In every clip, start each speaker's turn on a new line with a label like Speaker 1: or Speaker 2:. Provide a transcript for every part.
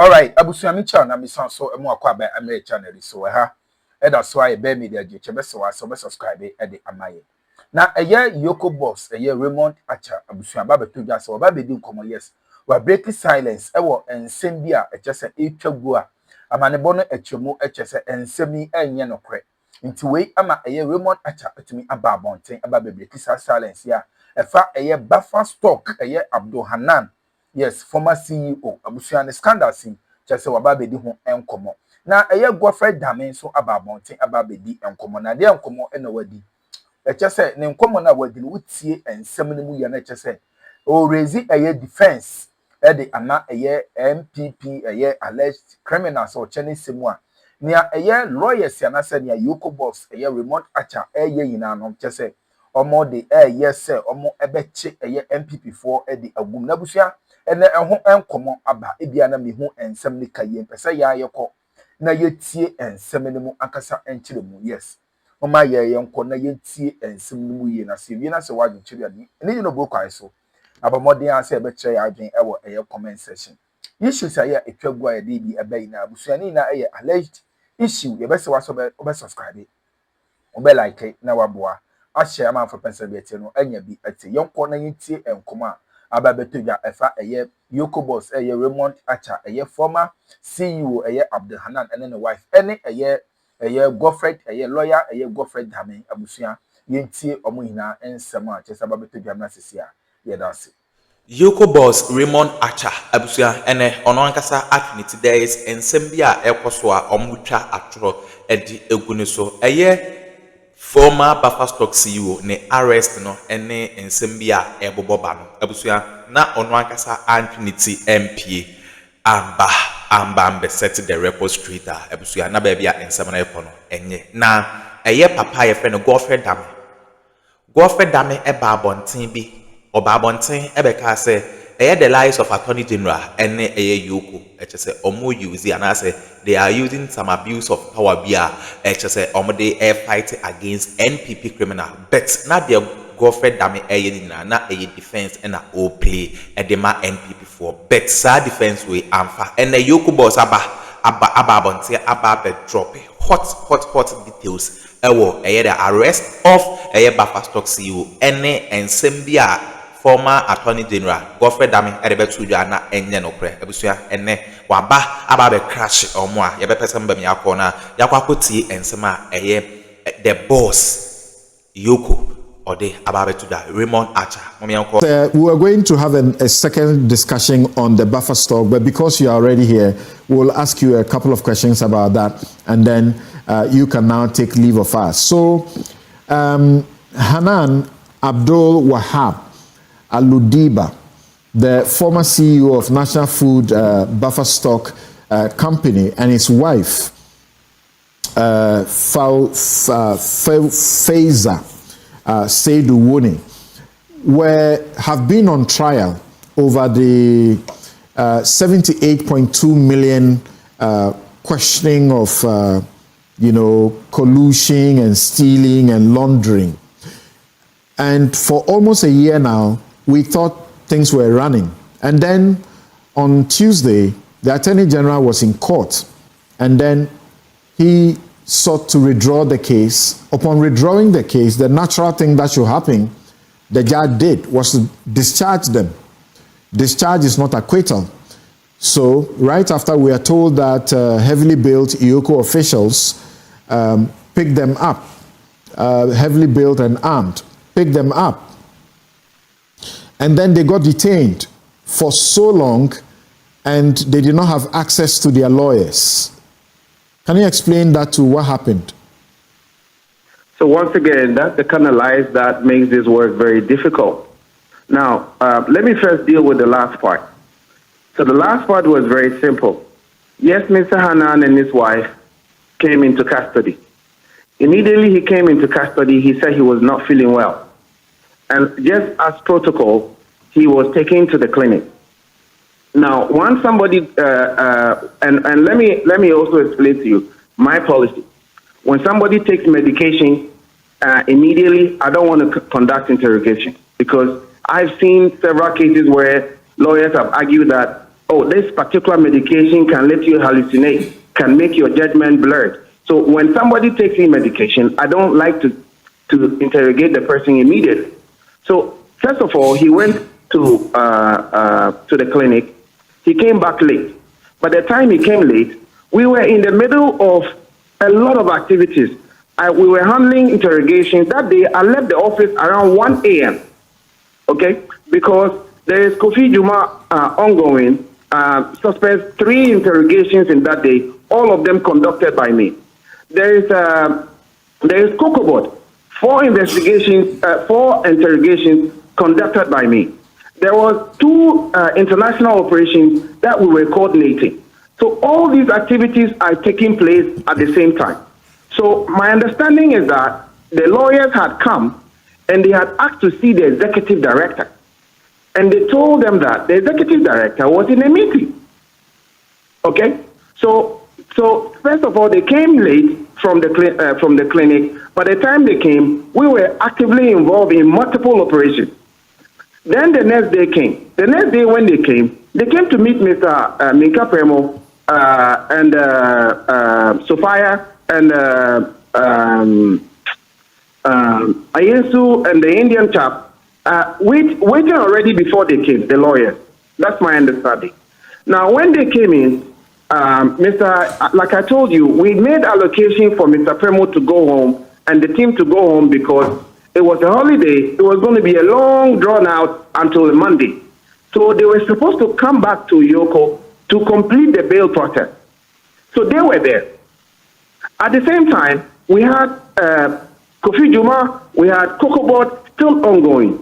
Speaker 1: All right, abusuami channel na mi san so emu akwa ba amre channel so ha. That's why be media je chebe so subscribe e de amaye. Na EOCO Boss, Raymond Acha abusuami ba beto dwa so ba be di nkomo yes. Wa break silence ewo ensem bi a echese etwagu a amanebo no echemu echese ensemi enye nokre. Nti wei ama Raymond Acha atumi aba abonten aba be break silence ya. Efa buffer stock Abdul Hannan. Yes, former CEO abusuani scandal sin chese waba bedi ho enkomo na Godfred Dame so aba bonten aba bedi enkomo na de enkomo na wadi chese ne enkomo na wadi no wutie ensem ne mu ye na chese o raise defense de ana MPP alleged criminals or chene semu a nia lawyers ya na se nia EOCO Boss remote acha yina no chese omo de yes omo ebeche MPP for de agum na busua ene eho enkomo aba ebia na mehu ensem ne kaye pese ya yekọ na yetie ensem ne mu akasa enkyere mu yes mama ye yenko na yetie ensem ne mu ye na se wie na se wadu kyere ani ene you no bo kwai so abamodin ase ebe kyere ya adwen ewo comment section issues ya etwagu a de bi ebe na abusuani na alleged issue ye bese waso be subscribe obe like na waboa a share man for pensability no anya bi ate yenko na yetie enkomo a aba betodwa efa EOCO Boss Raymond Acha former CEO Abdul Hannan and the wife ene Godfred lawyer Godfred Dame abusua yentie omo hina ensem a chesa aba betodwa na sesia ye dase
Speaker 2: EOCO Boss Raymond Acha abusua ene ono ankasa atniti there is ensem bi a ekoso a omutwa atro edi egunu so former buffer stock CEO ne arrest no ene ensem bi a eboboba no abusua na ono ankasa Anthony MP amba ambe set the record straight abusua na ba bia ensem na ekono enye na papa ye friend Godfred Dame eba abonten bi oba abonten ebeka say the lies of Attorney General ene EOCO say omo use and say they are using some abuse of power bia say omo they fight against NPP criminal but not their Godfred Dame na defense and o play edema NPP for but sad defense we amfa and EOCO Boss aba abonten aba be drop hot details the arrest of buffer stock CEO ene ensem bia former Attorney General Godfred Dame edebetudwa na enye nokre abusua ene waba aba be crash omo a ye be person bam yakona yakwakotie ensem a the boss EOCO ode aba betudwa Raymond Acha
Speaker 3: we are going to have a second discussion on the buffer stock, but because you are already here, we'll ask you a couple of questions about that, and then you can now take leave of us. So, Hannan Abdul Wahab Aludiba, the former CEO of National Food Buffer Stock Company, and his wife, Faiza Seidu Woni, have been on trial over the 78.2 million questioning of collusion and stealing and laundering. And for almost a year now, we thought things were running. And then on Tuesday, the Attorney General was in court, and then he sought to withdraw the case. Upon withdrawing the case, the natural thing that should happen, the judge did, was to discharge them. Discharge is not acquittal. So right after, we are told that heavily built EOCO officials picked them up, heavily built and armed, picked them up. And then they got detained for so long, and they did not have access to their lawyers. Can you explain that to what happened?
Speaker 4: So once again, that's the kind of lies that makes this work very difficult. Now, let me first deal with the last part. So the last part was very simple. Yes, Mr. Hannan and his wife came into custody. Immediately he came into custody, he said he was not feeling well. And just as protocol, he was taken to the clinic. Now, once somebody, and let me also explain to you my policy. When somebody takes medication, immediately, I don't want to conduct interrogation, because I've seen several cases where lawyers have argued that, oh, this particular medication can let you hallucinate, can make your judgment blurred. So when somebody takes in medication, I don't like to interrogate the person immediately. So first of all, he went to the clinic. He came back late. By the time he came late, we were in the middle of a lot of activities. We were handling interrogations. That day, I left the office around 1 a.m., okay? Because there is Kofi Juma ongoing. Suspects 3 interrogations in that day, all of them conducted by me. There is EOCO Boss, 4 interrogations conducted by me. There was 2 international operations that we were coordinating. So all these activities are taking place at the same time. So my understanding is that the lawyers had come and they had asked to see the executive director. And they told them that the executive director was in a meeting. Okay? So first of all, they came late from the clinic. By the time they came, we were actively involved in multiple operations. Then the next day came. The next day when they came to meet Mr. Minka Premo and Sophia and Ayesu and the Indian chap, waiting already before they came, the lawyers. That's my understanding. Now, when they came in, like I told you, we made allocation for Mr. Premo to go home and the team to go home because it was a holiday. It was going to be a long drawn out until Monday. So they were supposed to come back to EOCO to complete the bail process. So they were there. At the same time, we had Kofi Juma, we had EOCO Boss still ongoing.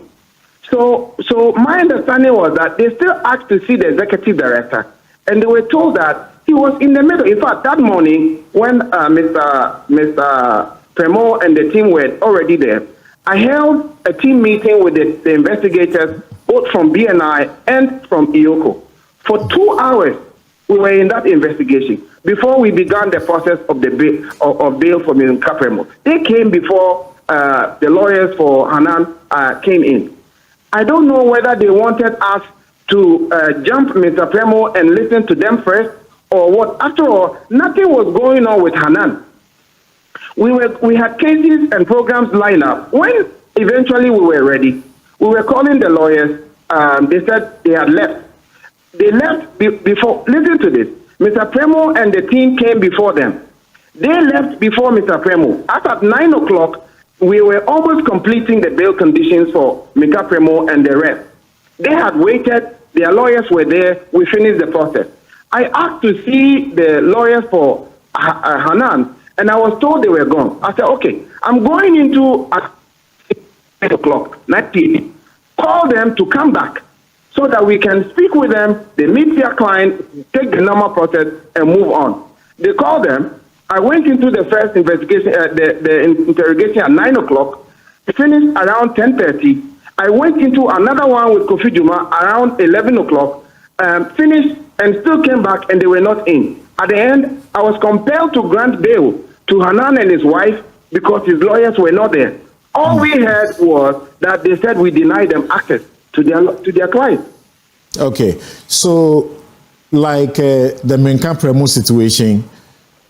Speaker 4: So my understanding was that they still asked to see the executive director, and they were told that he was in the middle. In fact, that morning when Mr. Premo and the team were already there, I held a team meeting with the investigators, both from BNI and from EOCO. For 2 hours, we were in that investigation before we began the process of the bail for Mr. Premo. They came before the lawyers for Hannan came in. I don't know whether they wanted us to jump Mr. Premo and listen to them first or what. After all, nothing was going on with Hannan. We had cases and programs lined up. When eventually we were ready, we were calling the lawyers. They said they had left. They left before. Listen to this. Mr. Premo and the team came before them. They left before Mr. Premo. At 9 o'clock, we were almost completing the bail conditions for Mika Premo and the rest. They had waited. Their lawyers were there. We finished the process. I asked to see the lawyers for Hannan, and I was told they were gone. I said, okay, I'm going into at 8 o'clock, 9 p.m. Call them to come back so that we can speak with them. They meet their client, take the normal process, and move on. They called them. I went into the first investigation, the interrogation at 9 o'clock. Finished around 10:30. I went into another one with Kofi Juma around 11 o'clock. Finished and still came back, and they were not in. At the end, I was compelled to grant bail to Hannan and his wife because his lawyers were not there. All we heard was that they said we denied them access to their clients.
Speaker 3: Okay, so like the Menka Premo situation,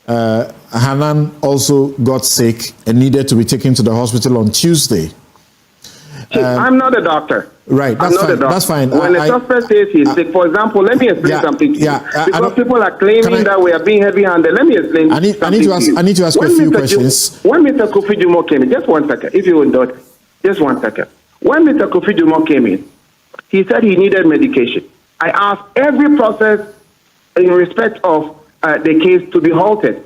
Speaker 3: Hannan also got sick and needed to be taken to the hospital on Tuesday.
Speaker 4: I'm not a doctor.
Speaker 3: Right, that's fine. That's fine.
Speaker 4: When a suspect says he's sick, for example, let me explain something to you. Because people are claiming that we are being heavy-handed. Let me explain.
Speaker 3: I need to ask you a few questions.
Speaker 4: When Mr. Kofi Juma came in, just 1 second, if you indulge, just 1 second. When Mr. Kofi Juma came in, he said he needed medication. I asked every process in respect of the case to be halted.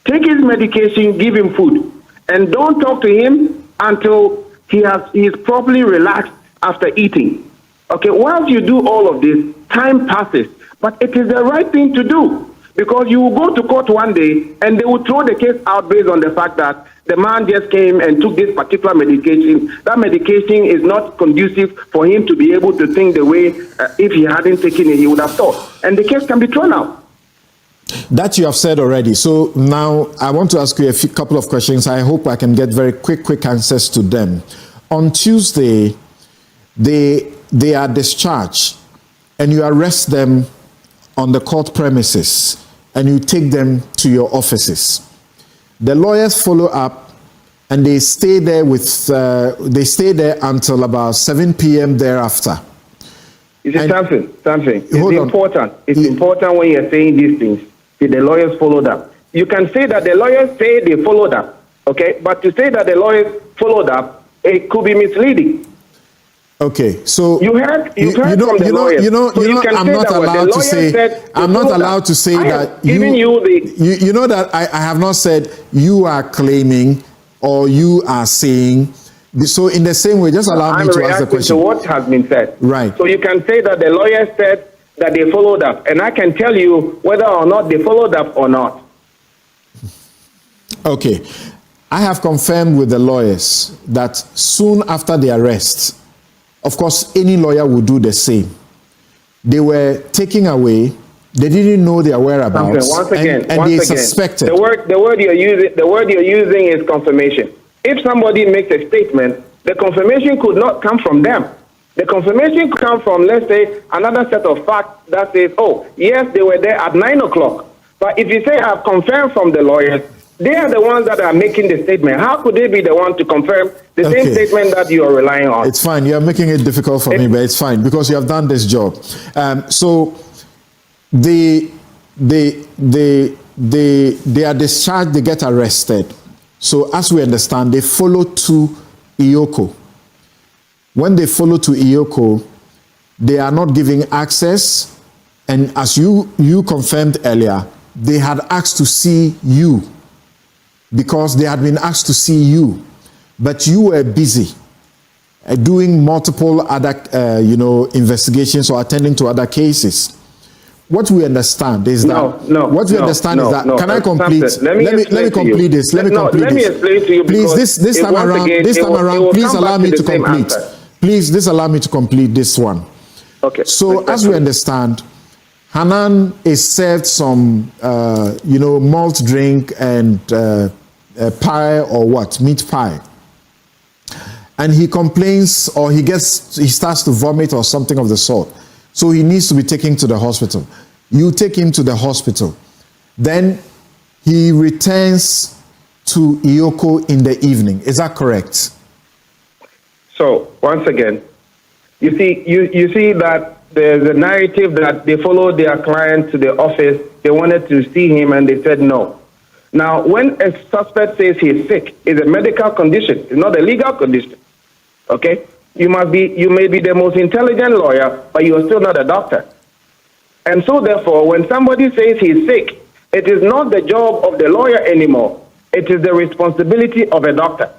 Speaker 4: Take his medication, give him food, and don't talk to him until he is properly relaxed after eating. Okay, once you do all of this, time passes, but it is the right thing to do because you will go to court one day and they will throw the case out based on the fact that the man just came and took this particular medication. That medication is not conducive for him to be able to think the way if he hadn't taken it, he would have thought. And the case can be thrown out.
Speaker 3: That you have said already. So now I want to ask you a couple of questions. I hope I can get very quick answers to them. On Tuesday, they are discharged and you arrest them on the court premises and you take them to your offices. The lawyers follow up and they stay there until about 7 p.m. thereafter.
Speaker 4: You see, something. It's
Speaker 3: important.
Speaker 4: It's important when you're saying these things. The lawyers followed up. You can say that the lawyers say they followed up, okay? But to say that the lawyers followed up, it could be misleading.
Speaker 3: Okay, so
Speaker 4: you heard from the lawyers.
Speaker 3: I'm not allowed to say that you know that I have not said you are claiming or you are saying. So in the same way, just allow me to ask the question.
Speaker 4: To what has been said.
Speaker 3: Right.
Speaker 4: So you can say that the lawyers said that they followed up, and I can tell you whether or not they followed up or not.
Speaker 3: Okay. I have confirmed with the lawyers that soon after the arrest, of course, any lawyer would do the same. They were taken away. They didn't know their whereabouts.
Speaker 4: Once again,
Speaker 3: they suspected.
Speaker 4: The word you're using is confirmation. If somebody makes a statement, the confirmation could not come from them. The confirmation could come from, let's say, another set of facts that says, oh, yes, they were there at 9 o'clock. But if you say I've confirmed from the lawyers, they are the ones that are making the statement. How could they be the one to confirm the same statement that you are relying on?
Speaker 3: It's fine. You are making it difficult for me, but it's fine because you have done this job. So they are discharged. They get arrested. So as we understand, they follow to EOCO. When they follow to EOCO, they are not giving access. And as you confirmed earlier, they had asked to see you. Because they had been asked to see you, but you were busy doing multiple other, investigations or attending to other cases. What we understand is that. Can I complete? Let me complete this. Let me explain to you. Please, this time around, please allow me to complete. Please, allow me to complete this one.
Speaker 4: Okay.
Speaker 3: So, as we understand, Hannan is served some, malt drink and pie or what? Meat pie. And he complains or he starts to vomit or something of the sort. So he needs to be taken to the hospital. You take him to the hospital. Then he returns to EOCO in the evening. Is that correct?
Speaker 4: So, once again, you see that there's a narrative that they followed their client to the office. They wanted to see him and they said no. Now, when a suspect says he's sick, it's a medical condition. It's not a legal condition. Okay? You may be the most intelligent lawyer, but you are still not a doctor. And so, therefore, when somebody says he's sick, it is not the job of the lawyer anymore. It is the responsibility of a doctor.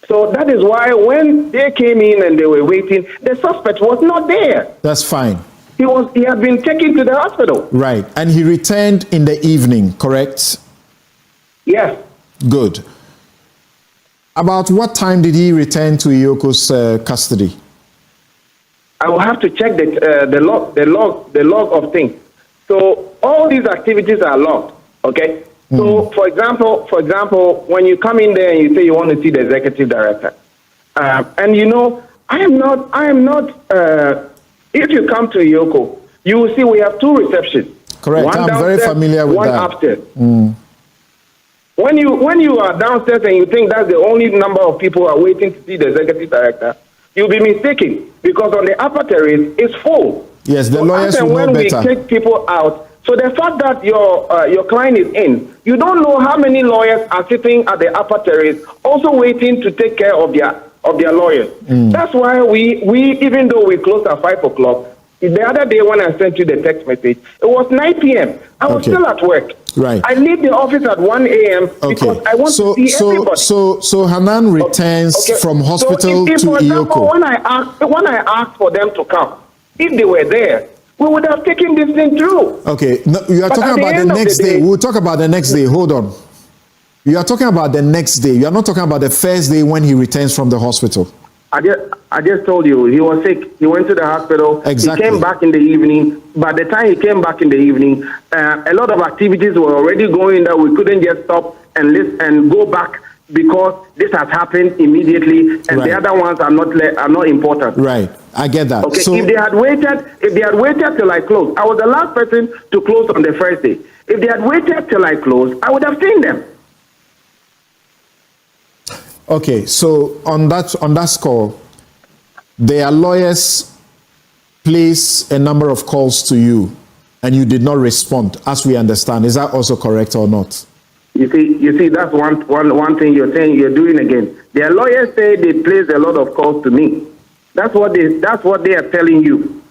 Speaker 4: So that is why when they came in and they were waiting, the suspect was not there.
Speaker 3: That's fine.
Speaker 4: He had been taken to the hospital.
Speaker 3: Right. And he returned in the evening, correct?
Speaker 4: Yes.
Speaker 3: Good. About what time did he return to EOCO's custody?
Speaker 4: I will have to check the log of things. So all these activities are logged. Okay. So, for example, when you come in there and you say you want to see the executive director, and I am not. If you come to EOCO, you will see we have two receptions.
Speaker 3: Correct.
Speaker 4: One
Speaker 3: I'm very familiar with
Speaker 4: one
Speaker 3: that.
Speaker 4: One upstairs. When you are downstairs and you think that's the only number of people who are waiting to see the executive director, you'll be mistaken because on the upper terrace it's full.
Speaker 3: Yes, the lawyers will know better.
Speaker 4: When we take people out. So the fact that your client is in, you don't know how many lawyers are sitting at the upper terrace, also waiting to take care of their lawyers. That's why we even though we closed at 5 o'clock, the other day when I sent you the text message, it was 9 p.m. I was still at work.
Speaker 3: Right.
Speaker 4: I leave the office at 1 a.m. because I want to see everybody.
Speaker 3: So Hannan returns from hospital to EOCO.
Speaker 4: When I asked for them to come, if they were there, we would have taken this thing through. Okay, no, you are talking about the next day. We'll talk about the next day. Hold on. You are talking about the next day. You are not talking about the first day when he returns from the hospital. I just told you, he was sick. He went to the hospital. Exactly. He came back in the evening. By the time he came back in the evening, a lot of activities were already going that we couldn't just stop and listen and go back because this has happened immediately, and the other ones are not important. Right.
Speaker 3: I get that.
Speaker 4: Okay,
Speaker 3: So
Speaker 4: if they had waited till I closed, I was the last person to close on the first day. If they had waited till I closed, I would have seen them.
Speaker 3: okay, so on that score, their lawyers place a number of calls to you, and you did not respond, as we understand. Is that also correct or not?
Speaker 4: You see, that's one thing you're saying you're doing again. Their lawyers say they placed a lot of calls to me. That's what they are telling you.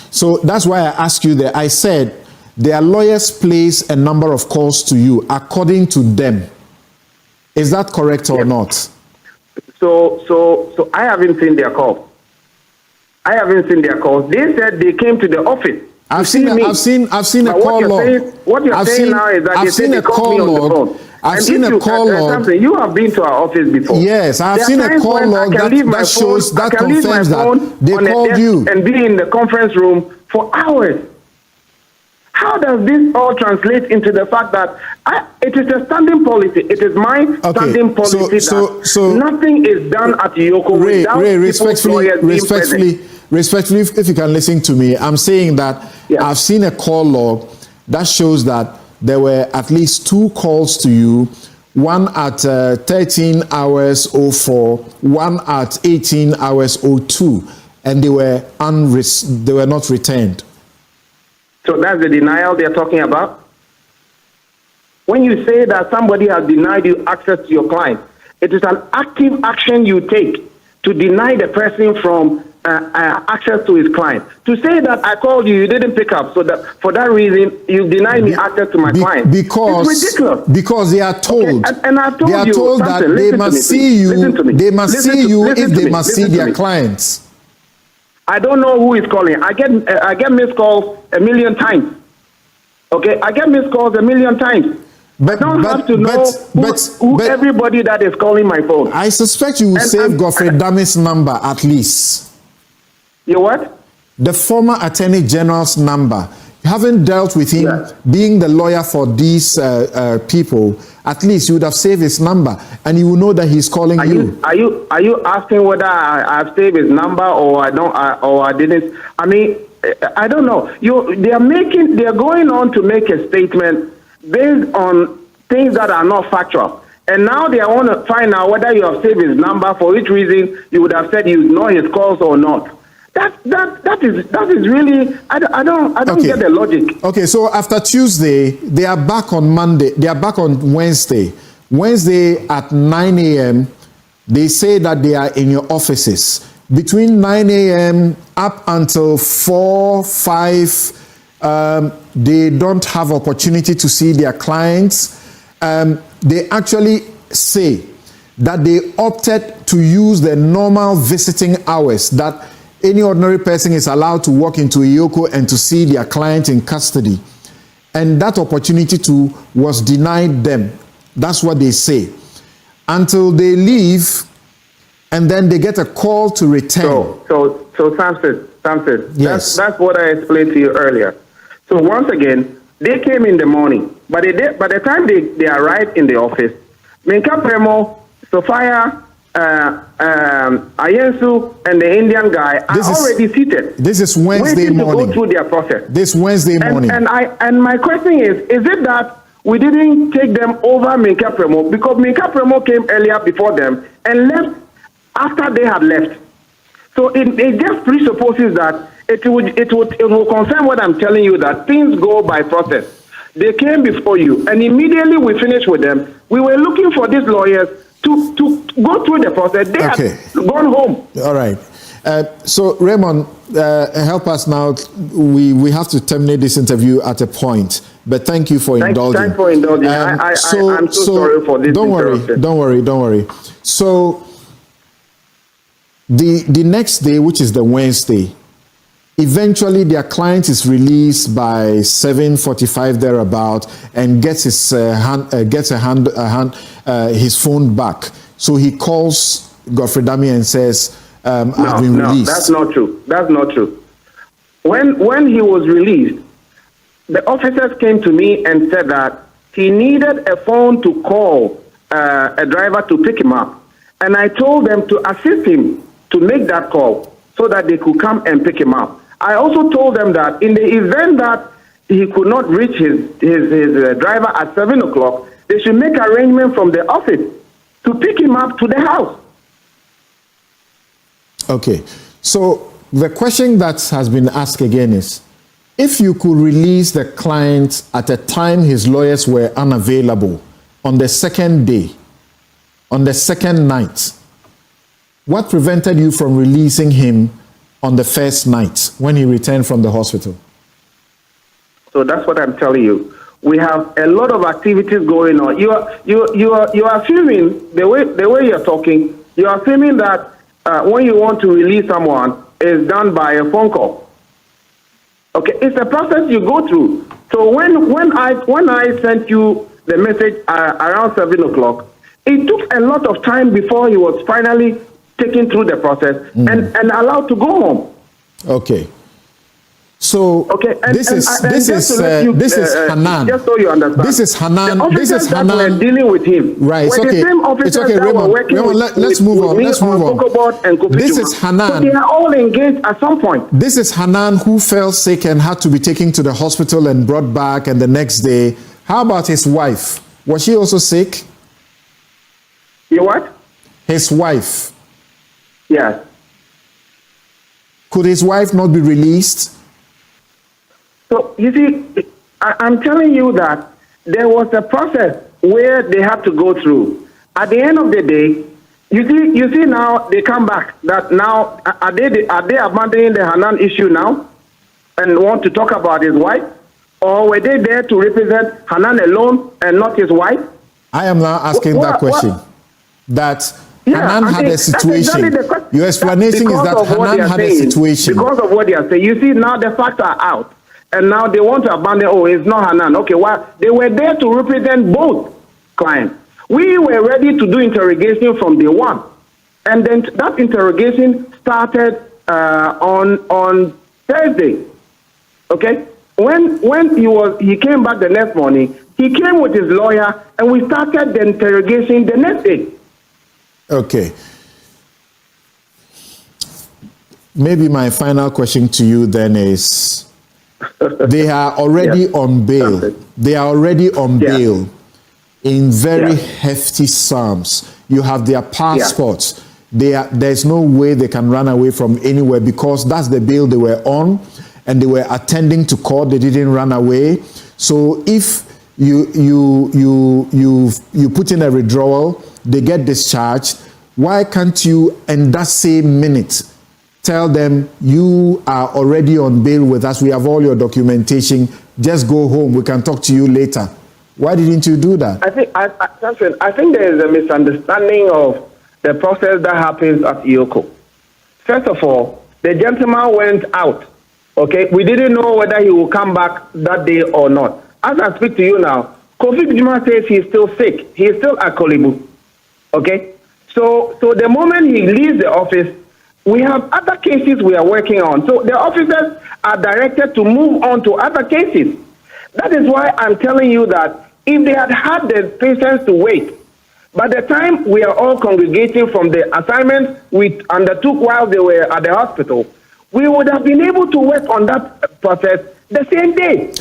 Speaker 3: So that's why I asked you that. I said their lawyers place a number of calls to you according to them. Is that correct or not?
Speaker 4: So I haven't seen their calls. They said they came to the office.
Speaker 3: I've seen a call log.
Speaker 4: What you're saying now is that they said they called me on the phone.
Speaker 3: I've seen a call log.
Speaker 4: You have been to our office before.
Speaker 3: Yes, I've seen a call log that shows, that confirms that they called you.
Speaker 4: And be in the conference room for hours. How does this all translate into the fact that it is a standing policy? It is my standing policy that nothing is done at EOCO without
Speaker 3: respectfully, if you can listen to me, I'm saying that I've seen a call log that shows that there were at least 2 calls to you, one at 13 hours 04, one at 18 hours 02, and they were not returned.
Speaker 4: So that's the denial they're talking about? When you say that somebody has denied you access to your client, it is an active action you take to deny the person from access to his client. To say that I called you, you didn't pick up, so that for that reason you denied me access to my client. It's ridiculous.
Speaker 3: Because they are told,
Speaker 4: and I told
Speaker 3: they are told that they must see you. They must see you if they must see their clients.
Speaker 4: I don't know who is calling. I get missed calls a million times. Okay, I get missed calls a million times. But I don't have to know who everybody that is calling my phone.
Speaker 3: I suspect you will save Godfred Dame's number at least.
Speaker 4: Your what?
Speaker 3: The former Attorney General's number. You haven't dealt with him being the lawyer for these people. At least you would have saved his number, and you will know that he's calling you.
Speaker 4: Are you asking whether I've saved his number or I don't or I didn't? I mean, I don't know. They are going on to make a statement based on things that are not factual. And now they want to find out whether you have saved his number, for which reason you would have said you ignore his calls or not. That is really, I don't get the logic.
Speaker 3: Okay, so after Tuesday, they are back on Monday. They are back on Wednesday. Wednesday at 9 a.m., they say that they are in your offices. Between 9 a.m. up until 4, 5, they don't have opportunity to see their clients. They actually say that they opted to use the normal visiting hours that any ordinary person is allowed to walk into EOCO and to see their client in custody. And that opportunity was denied them. That's what they say. Until they leave, and then they get a call to return.
Speaker 4: So Samson,
Speaker 3: yes.
Speaker 4: That's what I explained to you earlier. So once again, they came in the morning, but by the time they arrived in the office, Minka Premo, Sophia, Ayensu, and the Indian guy are already seated.
Speaker 3: This is Wednesday morning.
Speaker 4: To go through their process.
Speaker 3: This Wednesday morning.
Speaker 4: And my question is it that we didn't take them over Minka Premo because Minka Premo came earlier before them and left after they had left? So it just presupposes that it will confirm what I'm telling you, that things go by process. They came before you, and immediately we finished with them. We were looking for these lawyers to go through the process. They had gone home.
Speaker 3: All right. So Raymond, help us now. We have to terminate this interview at a point. But thank you for indulging.
Speaker 4: Thanks for indulging. I'm so sorry for this.
Speaker 3: Don't worry. So the next day, which is the Wednesday, eventually their client is released by 7:45 thereabout and gets his his phone back. So he calls Godfred Dame and says, "I've been released."
Speaker 4: No, that's not true. That's not true. When he was released, the officers came to me and said that he needed a phone to call a driver to pick him up, and I told them to assist him to make that call so that they could come and pick him up. I also told them that in the event that he could not reach his driver at 7 o'clock, they should make arrangement from the office to pick him up to the house.
Speaker 3: Okay. So the question that has been asked again is, if you could release the client at a time his lawyers were unavailable on the second day, on the second night, what prevented you from releasing him on the first night when he returned from the hospital?
Speaker 4: So that's what I'm telling you. We have a lot of activities going on. You are assuming the way you're talking. You are assuming that when you want to release someone, is done by a phone call. Okay, it's a process you go through. So when I sent you the message around 7 o'clock, it took a lot of time before he was finally taken through the process and allowed to go home.
Speaker 3: Okay. So
Speaker 4: okay,
Speaker 3: this is Hannan.
Speaker 4: Just so you understand,
Speaker 3: this is Hannan.
Speaker 4: The
Speaker 3: this is
Speaker 4: officers that
Speaker 3: Hannan.
Speaker 4: were dealing with him.
Speaker 3: Right.
Speaker 4: Were
Speaker 3: Okay.
Speaker 4: the same officers
Speaker 3: It's okay,
Speaker 4: that
Speaker 3: Raymond.
Speaker 4: were working
Speaker 3: Let's move on. Let's move on.
Speaker 4: EOCO Boss and
Speaker 3: This is Hannan.
Speaker 4: So they are all engaged at some point.
Speaker 3: This is Hannan who fell sick and had to be taken to the hospital and brought back, and the next day. How about his wife? Was she also sick?
Speaker 4: Your what?
Speaker 3: His wife.
Speaker 4: Yes.
Speaker 3: Could his wife not be released?
Speaker 4: So, you see, I'm telling you that there was a process where they had to go through. At the end of the day, you see now they come back. That now, are they abandoning the Hannan issue now and want to talk about his wife? Or were they there to represent Hannan alone and not his wife?
Speaker 3: I am now asking that question. That Hannan had a situation.
Speaker 4: Exactly
Speaker 3: Your explanation is that Hannan had a situation.
Speaker 4: Because of what they are saying. You see, now the facts are out. And now they want to abandon, it's not Hannan. Okay, well, they were there to represent both clients. We were ready to do interrogation from day one. And then that interrogation started on Thursday. Okay? When he came back the next morning, he came with his lawyer and we started the interrogation the next day.
Speaker 3: Okay. Maybe my final question to you then is, they are already on bail. They are already on bail in very hefty sums. You have their passports. There's no way they can run away from anywhere because that's the bail they were on, and they were attending to court. They didn't run away. So if you put in a withdrawal, they get discharged. Why can't you, in that same minute, tell them you are already on bail with us? We have all your documentation. Just go home. We can talk to you later. Why didn't you do that?
Speaker 4: I think there is a misunderstanding of the process that happens at EOCO. First of all, the gentleman went out. Okay, we didn't know whether he will come back that day or not. As I speak to you now, Kofi Juma says he's still sick. He is still at Kolibu. Okay, so the moment he leaves the office, we have other cases we are working on. So the officers are directed to move on to other cases. That is why I'm telling you that if they had the patience to wait, by the time we are all congregating from the assignments we undertook while they were at the hospital, we would have been able to work on that process the same day.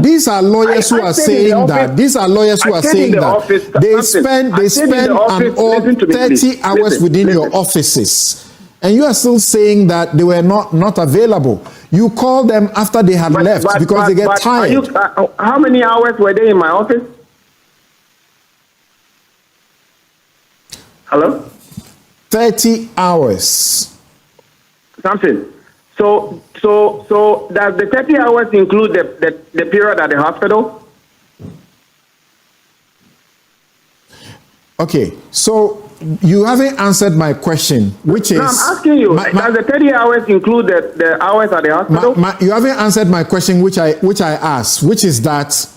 Speaker 3: These are lawyers who are saying that. These are lawyers who are saying that they spend an odd 30 hours within your offices. And you are still saying that they were not available. You call them after they had left because they get tired.
Speaker 4: How many hours were they in my office? Hello?
Speaker 3: 30 hours.
Speaker 4: Something. So does the 30 hours include the period at the hospital?
Speaker 3: Okay, so you haven't answered my question, which is...
Speaker 4: No, I'm asking you, does the 30 hours include the hours at the hospital?
Speaker 3: You haven't answered my question, which I asked, which is that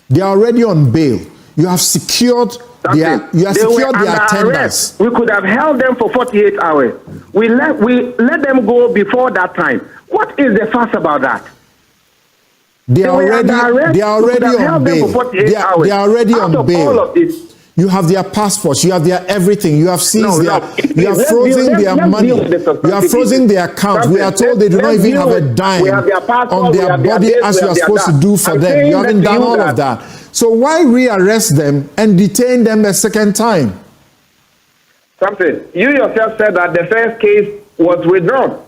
Speaker 3: they are already on bail. You have secured their attendance.
Speaker 4: We could have held them for 48 hours. We let them go before that time. What is the fuss about that?
Speaker 3: They are already on bail. They are already on bail. You have their passports, you have their everything, you have seized
Speaker 4: No,
Speaker 3: you have frozen their money, you have frozen their accounts. We are told they do not even have a dime on their body as you are supposed to do for them. You haven't done all of that. So why rearrest them and detain them a second time?
Speaker 4: Something. You yourself said that the first case was withdrawn.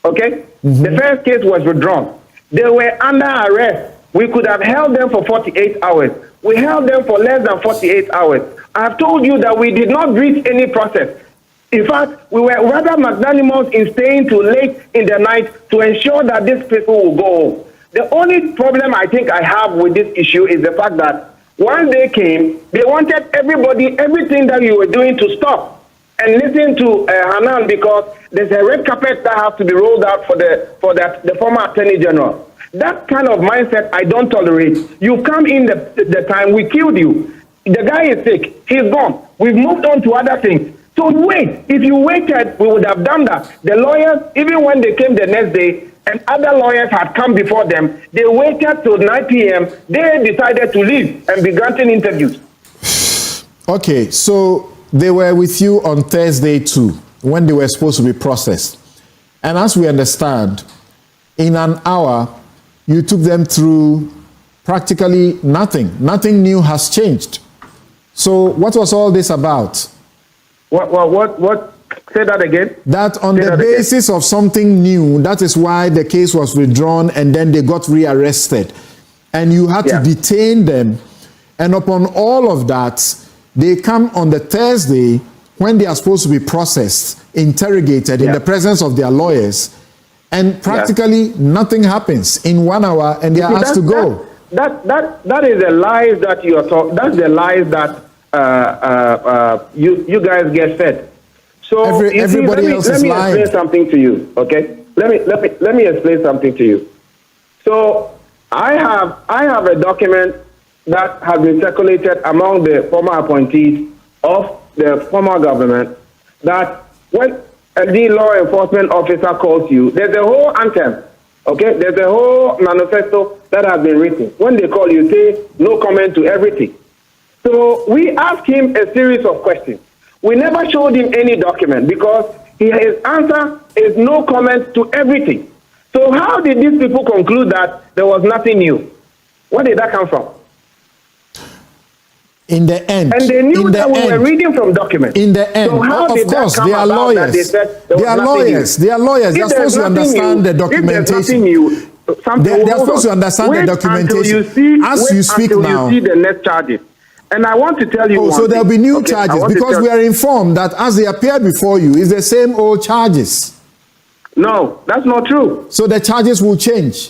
Speaker 4: Okay? The first case was withdrawn. They were under arrest. We could have held them for 48 hours. We held them for less than 48 hours. I have told you that we did not reach any process. In fact, we were rather magnanimous in staying till late in the night to ensure that these people will go home. The only problem I think I have with this issue is the fact that once they came, they wanted everybody, everything that you were doing to stop and listen to Hannan, because there's a red carpet that has to be rolled out for the former Attorney General. That kind of mindset I don't tolerate. You come in the time we killed you. The guy is sick. He's gone. We've moved on to other things. So wait. If you waited, we would have done that. The lawyers, even when they came the next day and other lawyers had come before them, they waited till 9 p.m. They decided to leave and be granting interviews.
Speaker 3: Okay, so they were with you on Thursday too, when they were supposed to be processed. And as we understand, in an hour, you took them through practically nothing. Nothing new has changed. So what was all this about?
Speaker 4: What? Say that again.
Speaker 3: That on the basis of something new, that is why the case was withdrawn and then they got rearrested. And you had to detain them. And upon all of that, they come on the Thursday when they are supposed to be processed, interrogated in the presence of their lawyers. And practically nothing happens in 1 hour, and they are asked to go.
Speaker 4: That is the lies that you are talking. That's the lies that you guys get fed. So
Speaker 3: everybody else is lying.
Speaker 4: Let me explain something to you. Okay. Let me explain something to you. So I have a document that has been circulated among the former appointees of the former government that when the law enforcement officer calls you, there's a whole anthem, okay? There's a whole manifesto that has been written. When they call you, say no comment to everything. So we asked him a series of questions. We never showed him any document because his answer is no comment to everything. So how did these people conclude that there was nothing new? Where did that come from?
Speaker 3: In the end,
Speaker 4: and they knew that we were reading from documents.
Speaker 3: In the end,
Speaker 4: so how
Speaker 3: of course, they are lawyers. They are lawyers. They are lawyers. They are supposed to understand the documentation. They are supposed to understand the documentation. As you speak now,
Speaker 4: you see the next charges. And I want to tell you.
Speaker 3: So there will be new charges because we are informed that as they appear before you, it's the same old charges.
Speaker 4: No, that's not true.
Speaker 3: So the charges will change.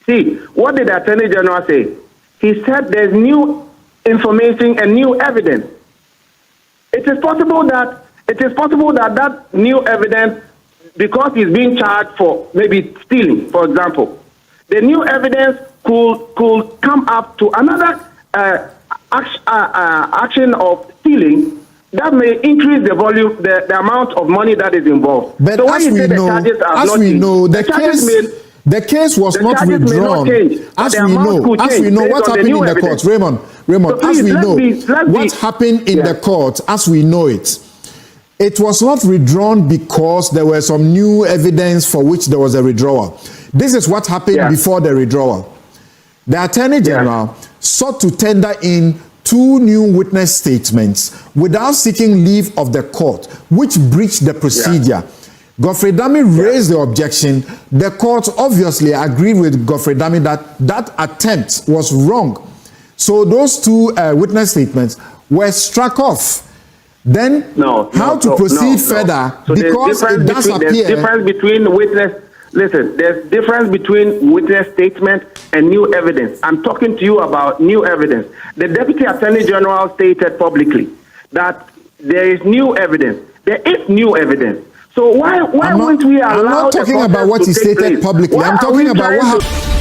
Speaker 4: See, what did the Attorney General say? He said there's new information and new evidence. It is possible that that new evidence, because he's being charged for maybe stealing, for example, the new evidence could come up to another action of stealing that may increase the volume, the amount of money that is involved.
Speaker 3: But so as we know, the case was not withdrawn. As we know what happened in the court, Raymond, as we know what happened in the court, as we know it, it was not withdrawn because there were some new evidence for which there was a withdrawal. This is what happened before the withdrawal. The Attorney General sought to tender in 2 new witness statements without seeking leave of the court, which breached the procedure. Godfred Dame raised the objection. The court obviously agreed with Godfred Dame that that attempt was wrong. So those 2 witness statements were struck off. Then how to proceed further?
Speaker 4: So
Speaker 3: because it does appear.
Speaker 4: There's difference between witness. Listen, there's difference between witness statement and new evidence. I'm talking to you about new evidence. The Deputy Attorney General stated publicly that there is new evidence. There is new evidence. So why won't we allow?
Speaker 3: I'm not talking about what he stated publicly. I'm talking about what happened.